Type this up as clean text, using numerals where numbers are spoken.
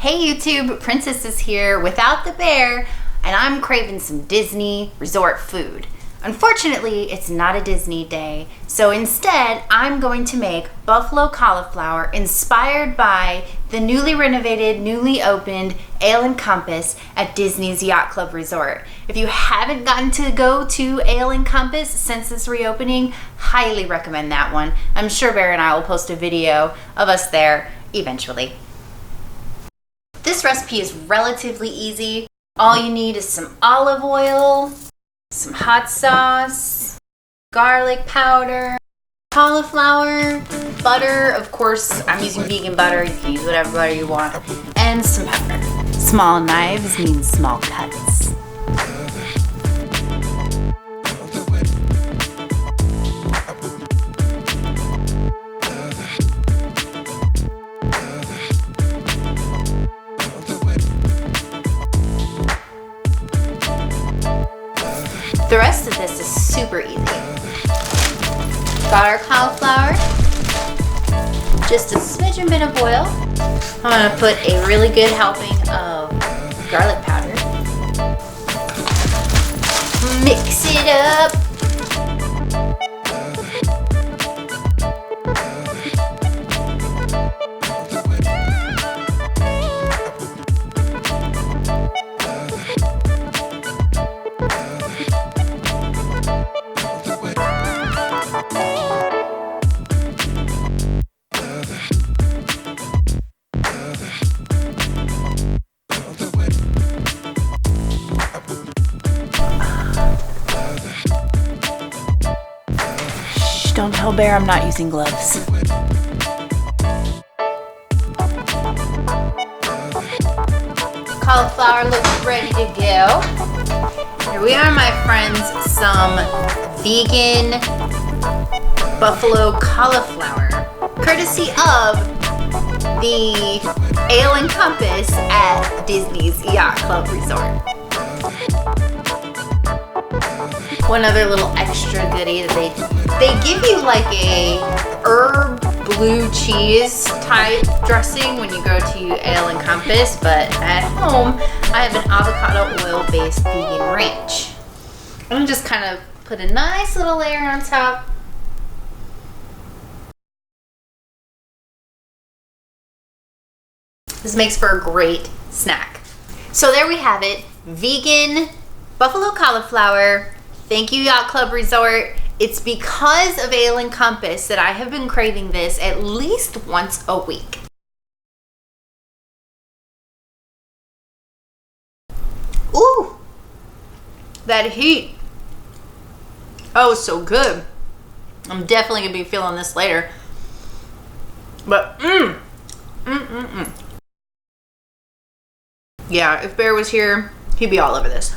Hey YouTube, Princess is here without the bear, and I'm craving some Disney resort food. Unfortunately, it's not a Disney day, so instead I'm going to make buffalo cauliflower inspired by the newly renovated, newly opened Ale and Compass at Disney's Yacht Club Resort. If you haven't gotten to go to Ale and Compass since this reopening, highly recommend that one. I'm sure Bear and I will post a video of us there eventually. This recipe is relatively easy. All you need is some olive oil, some hot sauce, garlic powder, cauliflower, butter. Of course, I'm using vegan butter. You can use whatever butter you want. And some pepper. Small knives mean small cuts. The rest of this is super easy. Got our cauliflower, just a smidgen bit of oil. I'm gonna put a really good helping of garlic powder. Mix it up. Don't tell Bear I'm not using gloves. Cauliflower looks ready to go. Here we are, my friends, some vegan buffalo cauliflower, courtesy of the Ale and Compass at Disney's Yacht Club Resort. One other little extra goodie that they give you like a herb blue cheese type dressing when you go to Ale and Compass, but at home I have an avocado oil based vegan ranch. I'm gonna just kind of put a nice little layer on top. This makes for a great snack. So there we have it, vegan buffalo cauliflower. Thank you, Yacht Club Resort. It's because of Ale and Compass that I have been craving this at least once a week. Ooh, that heat. Oh, so good. I'm definitely gonna be feeling this later. But yeah, if Bear was here, he'd be all over this.